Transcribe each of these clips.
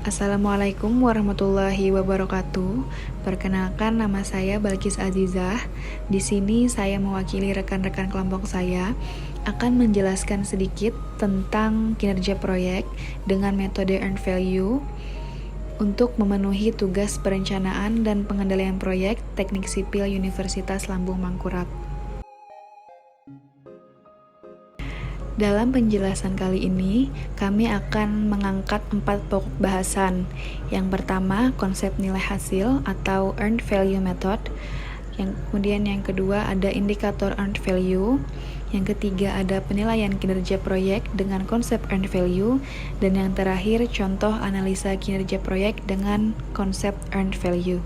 Assalamualaikum warahmatullahi wabarakatuh. Perkenalkan, nama saya Balkis Azizah. Di sini saya mewakili rekan-rekan kelompok saya akan menjelaskan sedikit tentang kinerja proyek dengan metode earned value untuk memenuhi tugas perencanaan dan pengendalian proyek Teknik Sipil Universitas Lambung Mangkurat. Dalam penjelasan kali ini, kami akan mengangkat 4 pokok bahasan. Yang pertama, konsep nilai hasil atau earned value method. Kemudian yang kedua ada indikator earned value. Yang ketiga ada penilaian kinerja proyek dengan konsep earned value. Dan yang terakhir, contoh analisa kinerja proyek dengan konsep earned value.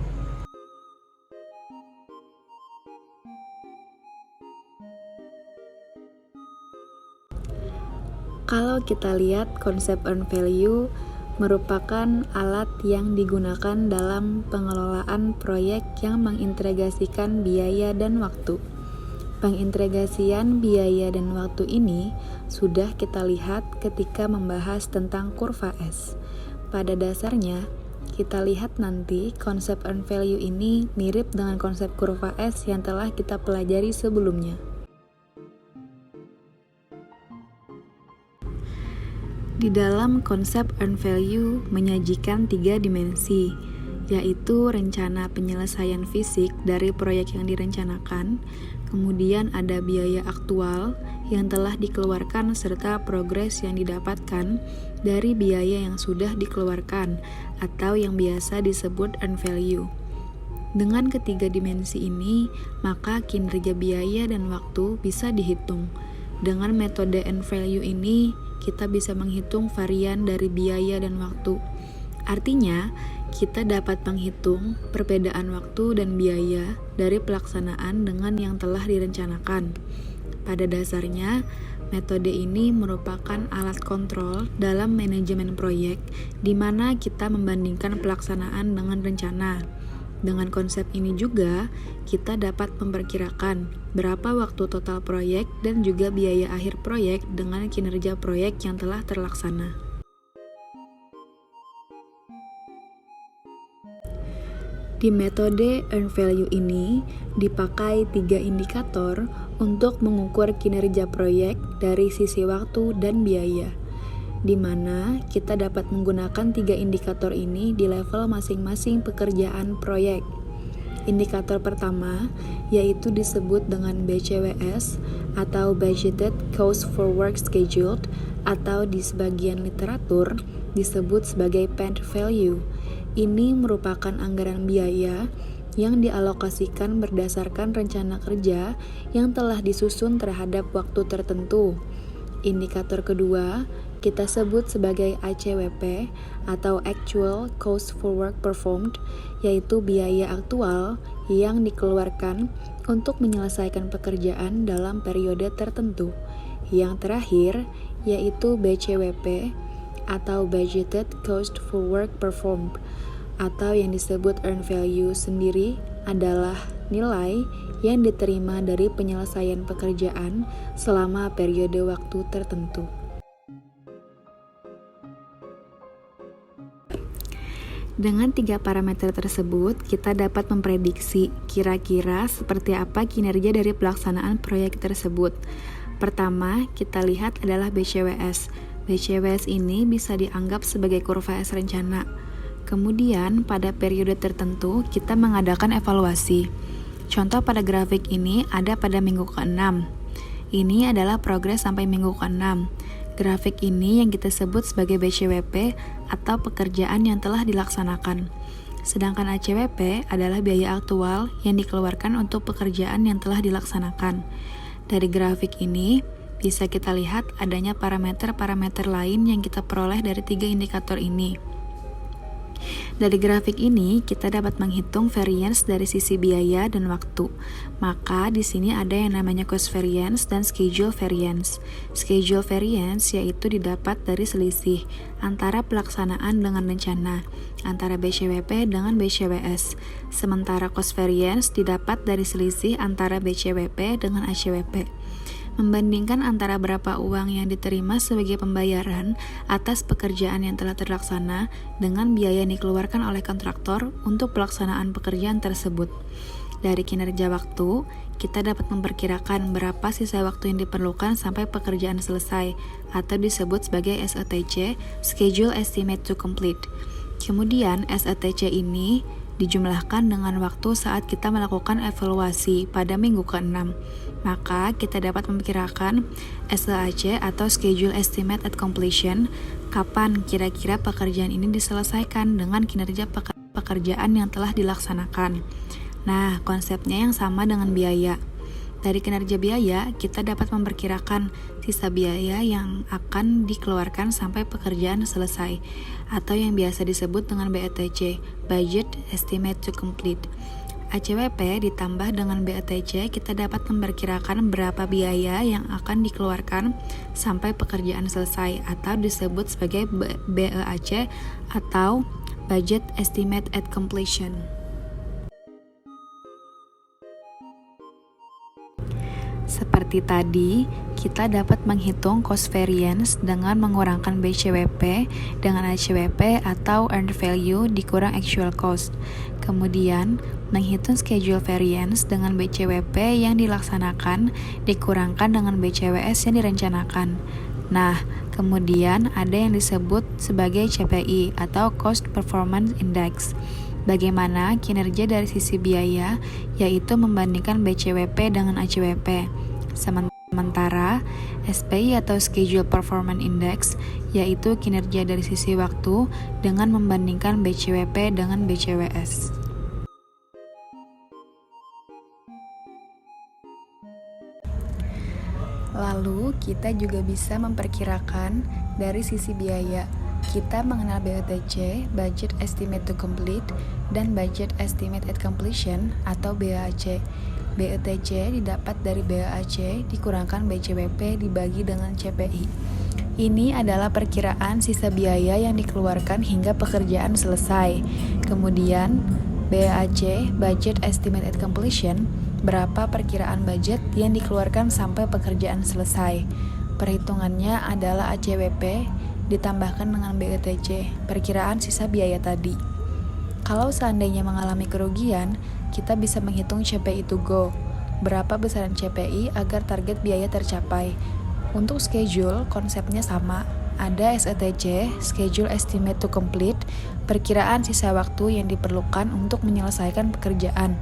Kalau kita lihat konsep earned value merupakan alat yang digunakan dalam pengelolaan proyek yang mengintegrasikan biaya dan waktu. Pengintegrasian biaya dan waktu ini sudah kita lihat ketika membahas tentang kurva S. Pada dasarnya, kita lihat nanti konsep earned value ini mirip dengan konsep kurva S yang telah kita pelajari sebelumnya. Di dalam konsep earned value menyajikan 3 dimensi, yaitu rencana penyelesaian fisik dari proyek yang direncanakan, kemudian ada biaya aktual yang telah dikeluarkan serta progres yang didapatkan dari biaya yang sudah dikeluarkan atau yang biasa disebut earned value. Dengan ketiga dimensi ini, maka kinerja biaya dan waktu bisa dihitung. Dengan metode earned value ini, kita bisa menghitung varian dari biaya dan waktu. Artinya, kita dapat menghitung perbedaan waktu dan biaya dari pelaksanaan dengan yang telah direncanakan. Pada dasarnya, metode ini merupakan alat kontrol dalam manajemen proyek, di mana kita membandingkan pelaksanaan dengan rencana. Dengan konsep ini juga, kita dapat memperkirakan berapa waktu total proyek dan juga biaya akhir proyek dengan kinerja proyek yang telah terlaksana. Di metode earned value ini dipakai 3 indikator untuk mengukur kinerja proyek dari sisi waktu dan biaya, di mana kita dapat menggunakan 3 indikator ini di level masing-masing pekerjaan proyek. Indikator pertama yaitu disebut dengan BCWS atau Budgeted Cost for Work Scheduled, atau di sebagian literatur disebut sebagai PENT value. Ini merupakan anggaran biaya yang dialokasikan berdasarkan rencana kerja yang telah disusun terhadap waktu tertentu. Indikator kedua kita sebut sebagai ACWP atau Actual Cost for Work Performed, yaitu biaya aktual yang dikeluarkan untuk menyelesaikan pekerjaan dalam periode tertentu. Yang terakhir yaitu BCWP atau Budgeted Cost for Work Performed, atau yang disebut earned value sendiri adalah nilai yang diterima dari penyelesaian pekerjaan selama periode waktu tertentu. Dengan 3 parameter tersebut, kita dapat memprediksi kira-kira seperti apa kinerja dari pelaksanaan proyek tersebut. Pertama, kita lihat adalah BCWS. BCWS ini bisa dianggap sebagai kurva S rencana. Kemudian, pada periode tertentu, kita mengadakan evaluasi. Contoh pada grafik ini ada pada minggu ke-6. Ini adalah progres sampai minggu ke-6. Grafik ini yang kita sebut sebagai BCWP atau pekerjaan yang telah dilaksanakan. Sedangkan ACWP adalah biaya aktual yang dikeluarkan untuk pekerjaan yang telah dilaksanakan. Dari grafik ini, bisa kita lihat adanya parameter-parameter lain yang kita peroleh dari 3 indikator ini. Dari grafik ini, kita dapat menghitung variance dari sisi biaya dan waktu. Maka di sini ada yang namanya cost variance dan schedule variance. Schedule variance yaitu didapat dari selisih antara pelaksanaan dengan rencana, antara BCWP dengan BCWS. Sementara cost variance didapat dari selisih antara BCWP dengan ACWP. Membandingkan antara berapa uang yang diterima sebagai pembayaran atas pekerjaan yang telah terlaksana dengan biaya yang dikeluarkan oleh kontraktor untuk pelaksanaan pekerjaan tersebut. Dari kinerja waktu, kita dapat memperkirakan berapa sisa waktu yang diperlukan sampai pekerjaan selesai, atau disebut sebagai SETC, Schedule Estimate to Complete. Kemudian, SETC ini dijumlahkan dengan waktu saat kita melakukan evaluasi pada minggu ke-6. Maka, kita dapat memperkirakan SEAC atau Schedule Estimate at Completion, kapan kira-kira pekerjaan ini diselesaikan dengan kinerja pekerjaan yang telah dilaksanakan. Nah, konsepnya yang sama dengan biaya. Dari kinerja biaya, kita dapat memperkirakan sisa biaya yang akan dikeluarkan sampai pekerjaan selesai, atau yang biasa disebut dengan BETC, Budget Estimate to Complete. ACWP ditambah dengan BETC, kita dapat memperkirakan berapa biaya yang akan dikeluarkan sampai pekerjaan selesai, atau disebut sebagai BEAC atau Budget Estimate at Completion. Seperti tadi, kita dapat menghitung cost variance dengan mengurangkan BCWP dengan ACWP atau earned value dikurang actual cost. Kemudian, menghitung schedule variance dengan BCWP yang dilaksanakan dikurangkan dengan BCWS yang direncanakan. Nah, kemudian ada yang disebut sebagai CPI atau Cost Performance Index. Bagaimana kinerja dari sisi biaya, yaitu membandingkan BCWP dengan ACWP. Sementara SPI atau Schedule Performance Index, yaitu kinerja dari sisi waktu dengan membandingkan BCWP dengan BCWS. Lalu, kita juga bisa memperkirakan dari sisi biaya. Kita mengenal BETC, Budget Estimate to Complete, dan Budget Estimate at Completion atau BEAC. BETC didapat dari BEAC dikurangkan BCWP dibagi dengan CPI. Ini adalah perkiraan sisa biaya yang dikeluarkan hingga pekerjaan selesai. Kemudian, BEAC, Budget Estimate at Completion, berapa perkiraan budget yang dikeluarkan sampai pekerjaan selesai. Perhitungannya adalah ACWP ditambahkan dengan BETC, perkiraan sisa biaya tadi. Kalau seandainya mengalami kerugian, kita bisa menghitung CPI to go. Berapa besaran CPI agar target biaya tercapai. Untuk schedule, konsepnya sama. Ada SETC, Schedule Estimate to Complete, perkiraan sisa waktu yang diperlukan untuk menyelesaikan pekerjaan.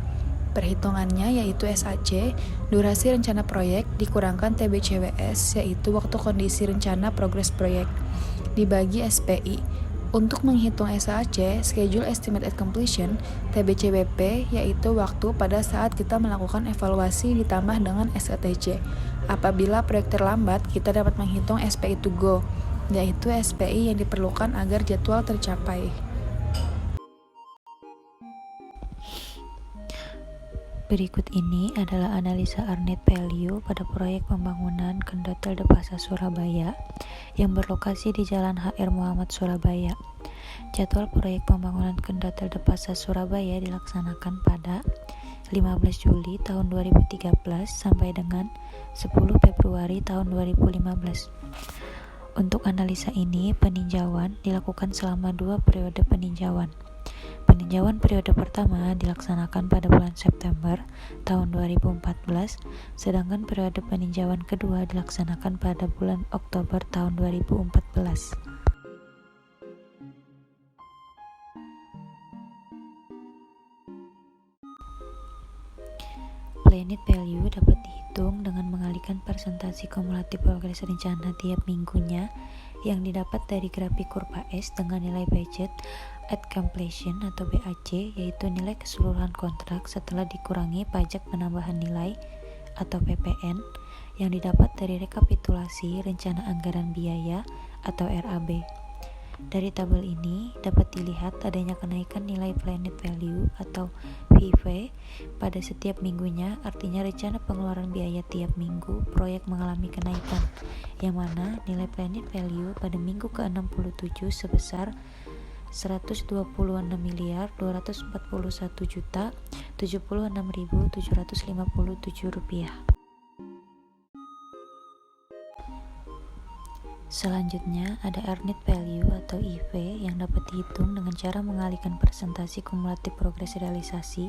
Perhitungannya yaitu SAC, durasi rencana proyek dikurangkan TBCWS, yaitu waktu kondisi rencana progres proyek, dibagi SPI. Untuk menghitung SAC, Schedule Estimate at Completion, TBCWP, yaitu waktu pada saat kita melakukan evaluasi ditambah dengan SETC. Apabila proyek terlambat, kita dapat menghitung SPI to go, yaitu SPI yang diperlukan agar jadwal tercapai. Berikut ini adalah analisa earned value pada proyek pembangunan Kendotel Depasa Surabaya yang berlokasi di Jalan HR Muhammad Surabaya. Jadwal proyek pembangunan Kendotel Depasa Surabaya dilaksanakan pada 15 Juli tahun 2013 sampai dengan 10 Februari tahun 2015. Untuk analisa ini, peninjauan dilakukan selama 2 periode peninjauan. Peninjauan periode pertama dilaksanakan pada bulan September tahun 2014, sedangkan periode peninjauan kedua dilaksanakan pada bulan Oktober tahun 2014. Planned value dapat dihitung dengan mengalihkan persentase kumulatif progres rencana tiap minggunya yang didapat dari grafik kurva S dengan nilai budget at completion atau BAC, yaitu nilai keseluruhan kontrak setelah dikurangi pajak penambahan nilai atau PPN yang didapat dari rekapitulasi rencana anggaran biaya atau RAB. Dari tabel ini dapat dilihat adanya kenaikan nilai planned value atau PV pada setiap minggunya, artinya rencana pengeluaran biaya tiap minggu proyek mengalami kenaikan, yang mana nilai planned value pada minggu ke-67 sebesar Rp126.241.076.757 rupiah. Selanjutnya ada earned value atau EV yang dapat dihitung dengan cara mengalihkan presentasi kumulatif progres realisasi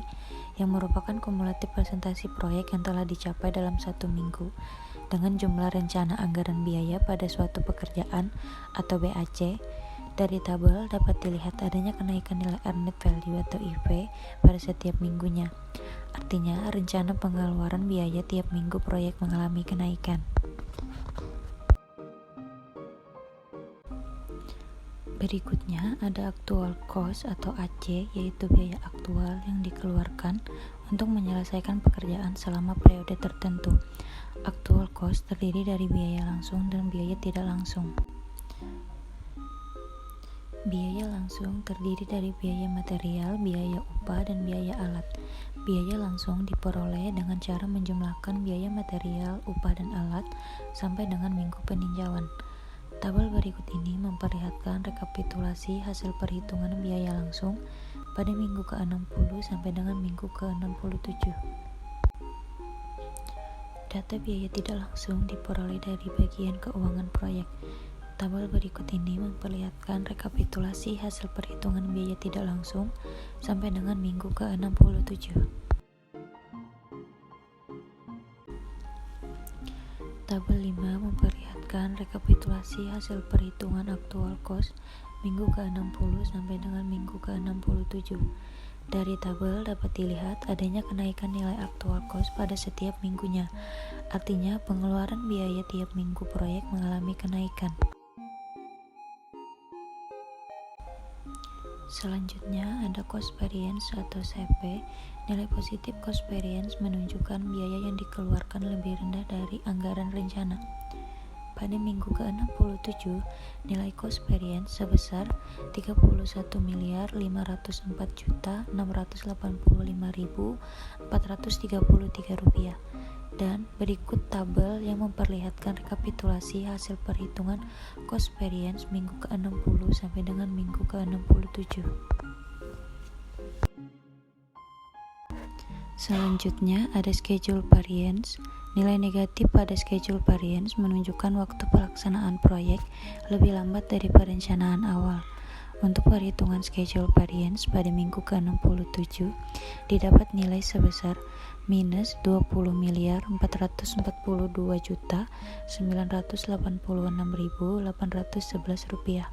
yang merupakan kumulatif presentasi proyek yang telah dicapai dalam 1 minggu dengan jumlah rencana anggaran biaya pada suatu pekerjaan atau BAC. Dari tabel dapat dilihat adanya kenaikan nilai earned value atau EV pada setiap minggunya. Artinya, rencana pengeluaran biaya tiap minggu proyek mengalami kenaikan. Berikutnya ada actual cost atau AC, yaitu biaya aktual yang dikeluarkan untuk menyelesaikan pekerjaan selama periode tertentu. Actual cost terdiri dari biaya langsung dan biaya tidak langsung. Biaya langsung terdiri dari biaya material, biaya upah, dan biaya alat. Biaya langsung diperoleh dengan cara menjumlahkan biaya material, upah, dan alat sampai dengan minggu peninjauan. Tabel berikut ini memperlihatkan rekapitulasi hasil perhitungan biaya langsung pada minggu ke-60 sampai dengan minggu ke-67. Data biaya tidak langsung diperoleh dari bagian keuangan proyek. Tabel berikut ini memperlihatkan rekapitulasi hasil perhitungan biaya tidak langsung sampai dengan minggu ke-67. Tabel 5 memperlihatkan rekapitulasi hasil perhitungan actual cost minggu ke-60 sampai dengan minggu ke-67. Dari tabel dapat dilihat adanya kenaikan nilai actual cost pada setiap minggunya. Artinya pengeluaran biaya tiap minggu proyek mengalami kenaikan. Selanjutnya ada cost variance atau CP. Nilai positif cost variance menunjukkan biaya yang dikeluarkan lebih rendah dari anggaran rencana. Pada minggu ke-67, nilai cost variance sebesar Rp31.584.685.433. Dan berikut tabel yang memperlihatkan rekapitulasi hasil perhitungan cost variance minggu ke-60 sampai dengan minggu ke-67. Selanjutnya ada schedule variance. Nilai negatif pada schedule variance menunjukkan waktu pelaksanaan proyek lebih lambat dari perencanaan awal. Untuk perhitungan schedule variance pada minggu ke-67 didapat nilai sebesar minus Rp20.442.986.811.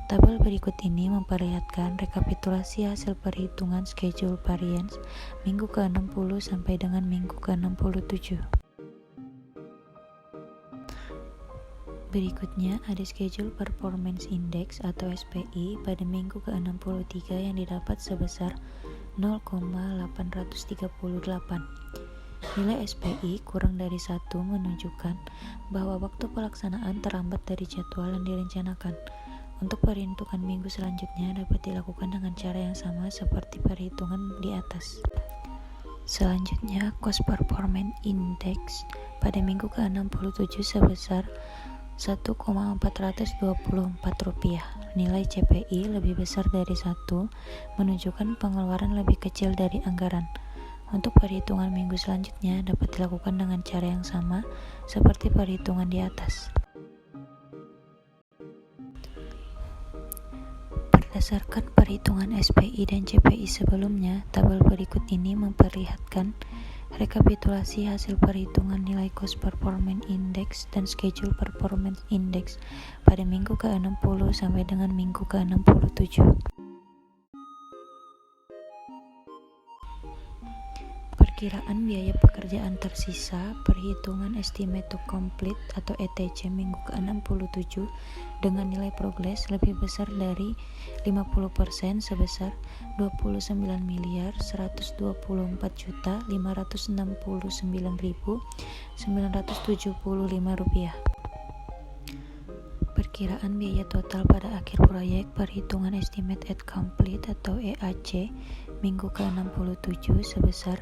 Tabel berikut ini memperlihatkan rekapitulasi hasil perhitungan schedule variance minggu ke-60 sampai dengan minggu ke-67. Berikutnya ada Schedule Performance Index atau SPI pada minggu ke-63 yang didapat sebesar 0,838. Nilai SPI kurang dari 1 menunjukkan bahwa waktu pelaksanaan terlambat dari jadwal yang direncanakan. Untuk perhitungan minggu selanjutnya dapat dilakukan dengan cara yang sama seperti perhitungan di atas. Selanjutnya, Cost Performance Index pada minggu ke-67 sebesar Rp1,424. Nilai CPI lebih besar dari 1 menunjukkan pengeluaran lebih kecil dari anggaran. Untuk perhitungan minggu selanjutnya dapat dilakukan dengan cara yang sama seperti perhitungan di atas. Berdasarkan perhitungan SPI dan CPI sebelumnya, tabel berikut ini memperlihatkan rekapitulasi hasil perhitungan nilai Cost Performance Index dan Schedule Performance Index pada minggu ke-60 sampai dengan minggu ke-67. Perkiraan biaya pekerjaan tersisa, perhitungan estimate to complete atau ETC minggu ke-67 dengan nilai progres lebih besar dari 50% sebesar Rp29.124.569.975. Perkiraan biaya total pada akhir proyek, perhitungan estimate at complete atau EAC minggu ke-67 sebesar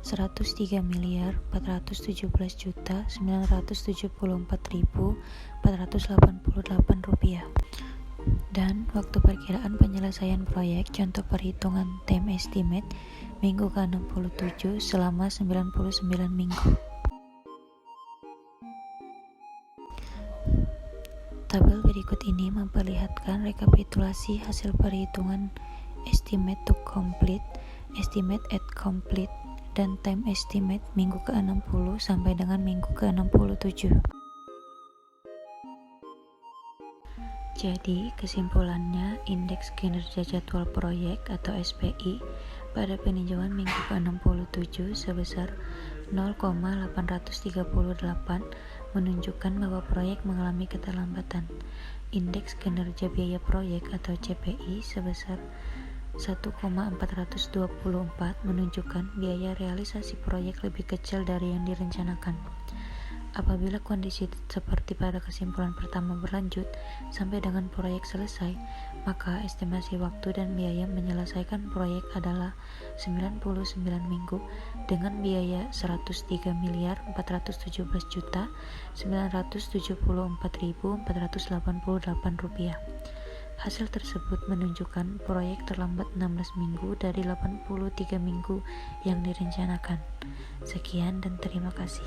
Rp103.474.974.488. Dan waktu perkiraan penyelesaian proyek contoh perhitungan time estimate minggu ke-67 selama 99 minggu. Tabel berikut ini memperlihatkan rekapitulasi hasil perhitungan estimate to complete, estimate at complete, dan time estimate minggu ke-60 sampai dengan minggu ke-67. Jadi, kesimpulannya, indeks kinerja jadwal proyek atau SPI pada peninjauan minggu ke-67 sebesar 0,838 menunjukkan bahwa proyek mengalami keterlambatan. Indeks kinerja biaya proyek atau CPI sebesar 1,424 menunjukkan biaya realisasi proyek lebih kecil dari yang direncanakan. Apabila kondisi seperti pada kesimpulan pertama berlanjut sampai dengan proyek selesai, maka estimasi waktu dan biaya menyelesaikan proyek adalah 99 minggu dengan biaya Rp103.474.488. Hasil tersebut menunjukkan proyek terlambat 16 minggu dari 83 minggu yang direncanakan. Sekian dan terima kasih.